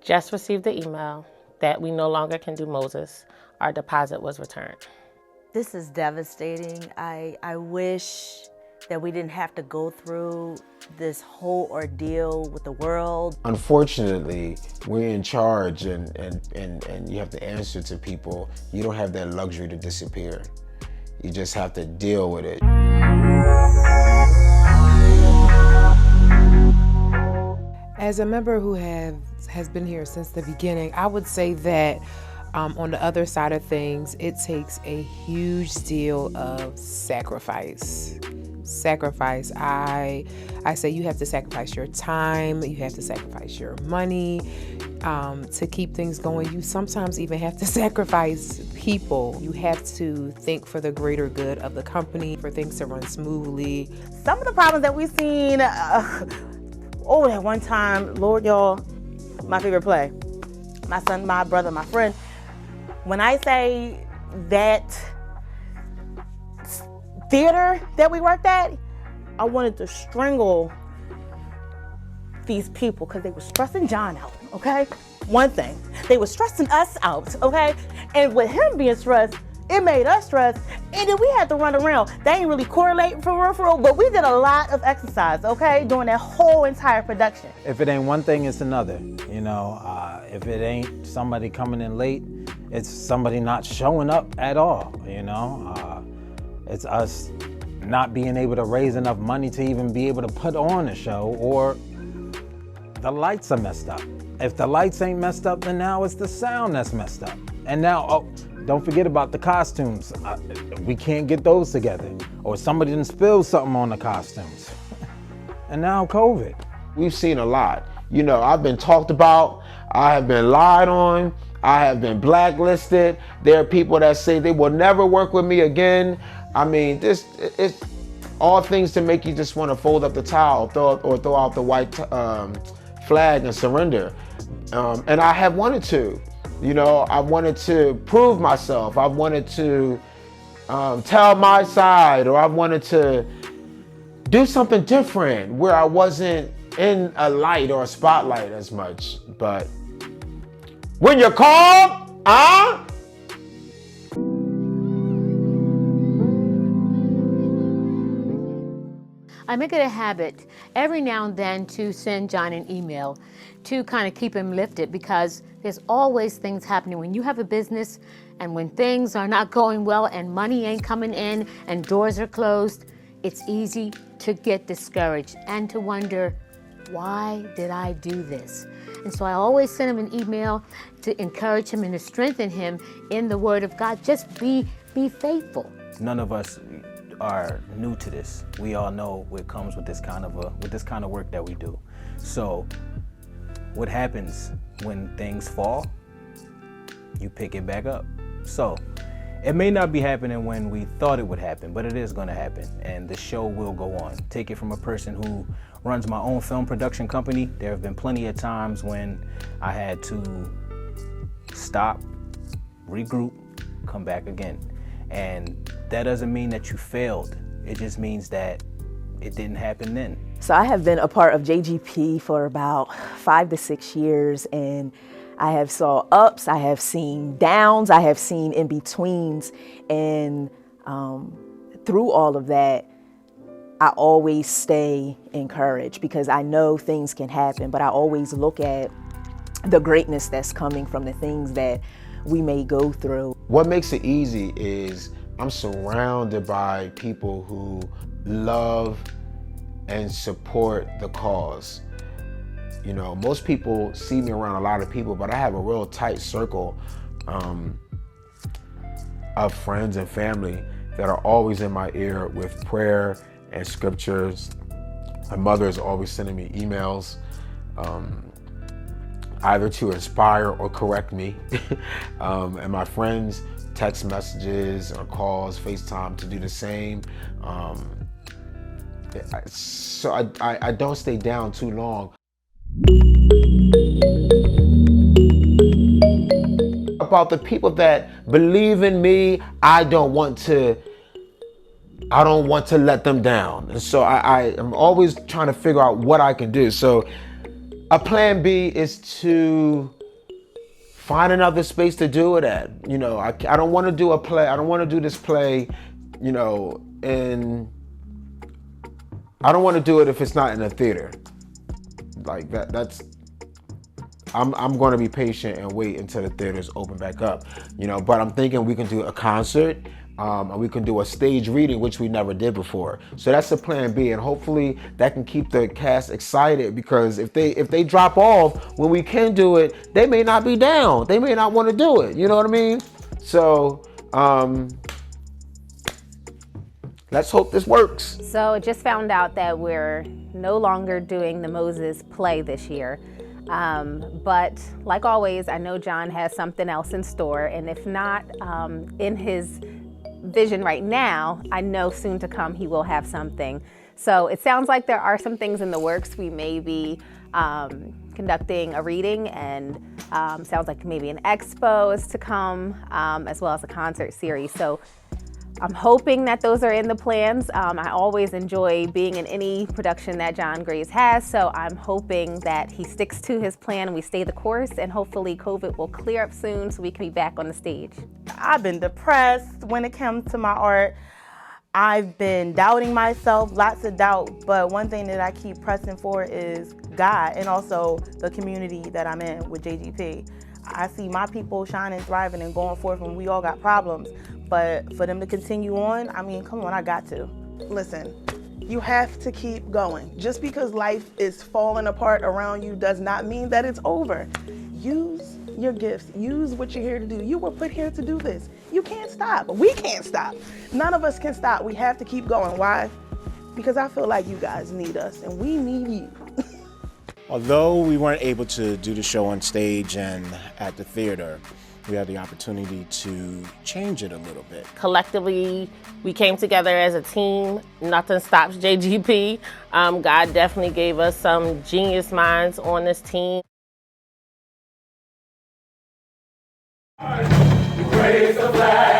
Just received the email that we no longer can do Moses. Our deposit was returned. This is devastating. I wish that we didn't have to go through this whole ordeal with the world. Unfortunately, we're in charge and you have to answer to people. You don't have that luxury to disappear. You just have to deal with it. As a member who has been here since the beginning, I would say that on the other side of things, it takes a huge deal of sacrifice. I say you have to sacrifice your time, you have to sacrifice your money to keep things going. You sometimes even have to sacrifice people. You have to think for the greater good of the company, for things to run smoothly. Some of the problems that we've seen, that one time, Lord, y'all, my favorite play. My son, my brother, my friend. When I say that theater that we worked at, I wanted to strangle these people because they were stressing John out, okay? One thing, they were stressing us out, okay? And with him being stressed, it made us stressed, and then we had to run around. They ain't really correlating for real, but we did a lot of exercise, okay, during that whole entire production. If it ain't one thing, it's another, you know. If it ain't somebody coming in late, it's somebody not showing up at all, you know. It's us not being able to raise enough money to even be able to put on a show, or the lights are messed up. If the lights ain't messed up, then now it's the sound that's messed up. And now, don't forget about the costumes. We can't get those together. Or somebody didn't spill something on the costumes. And now COVID. We've seen a lot. You know, I've been talked about, I have been lied on, I have been blacklisted. There are people that say they will never work with me again. I mean, it's all things to make you just want to fold up the towel, throw out the white flag and surrender. And I have wanted to. You know, I wanted to prove myself. I wanted to tell my side, or I wanted to do something different where I wasn't in a light or a spotlight as much. But when you're called, I make it a habit every now and then to send John an email to kind of keep him lifted, because there's always things happening when you have a business, and when things are not going well and money ain't coming in and doors are closed, it's easy to get discouraged and to wonder, why did I do this? And so I always send him an email to encourage him and to strengthen him in the Word of God. Just be faithful. None of us are new to this. We all know what comes with this kind of work that we do. So what happens when things fall? You pick it back up. So it may not be happening when we thought it would happen, but it is going to happen, and the show will go on. Take it from a person who runs my own film production company. There have been plenty of times when I had to stop, regroup, come back again. And that doesn't mean that you failed. It just means that it didn't happen then. So I have been a part of JGP for about 5 to 6 years, and I have saw ups, I have seen downs, I have seen in-betweens, and through all of that, I always stay encouraged because I know things can happen, but I always look at the greatness that's coming from the things that we may go through. What makes it easy is I'm surrounded by people who love and support the cause. You know, most people see me around a lot of people, but I have a real tight circle of friends and family that are always in my ear with prayer and scriptures. My mother is always sending me emails, either to inspire or correct me. And my friends text messages or calls, FaceTime to do the same. So I don't stay down too long. About the people that believe in me, I don't want to let them down. And so I am always trying to figure out what I can do. So a plan B is to find another space to do it at. You know, I don't want to do a play. I don't want to do this play, you know, and I don't want to do it if it's not in a theater. Like that's. I'm going to be patient and wait until the theaters open back up, you know. But I'm thinking we can do a concert, and we can do a stage reading, which we never did before. So that's the plan B, and hopefully that can keep the cast excited, because if they drop off when we can do it, they may not be down. They may not want to do it. You know what I mean? So let's hope this works. So I just found out that we're no longer doing the Moses play this year. But like always, I know John has something else in store, and if not in his vision right now, I know soon to come he will have something. So it sounds like there are some things in the works. We may be conducting a reading, and sounds like maybe an expo is to come, as well as a concert series. So I'm hoping that those are in the plans. I always enjoy being in any production that John Grace has, so I'm hoping that he sticks to his plan and we stay the course, and hopefully COVID will clear up soon so we can be back on the stage. I've been depressed when it comes to my art. I've been doubting myself, lots of doubt, but one thing that I keep pressing for is God, and also the community that I'm in with JGP. I see my people shining, thriving, and going forth, and we all got problems. But for them to continue on, I mean, come on, I got to. Listen, you have to keep going. Just because life is falling apart around you does not mean that it's over. Use your gifts. Use what you're here to do. You were put here to do this. You can't stop. We can't stop. None of us can stop. We have to keep going. Why? Because I feel like you guys need us, and we need you. Although we weren't able to do the show on stage and at the theater, we had the opportunity to change it a little bit. Collectively, we came together as a team. Nothing stops JGP. God definitely gave us some genius minds on this team. Raise the flag.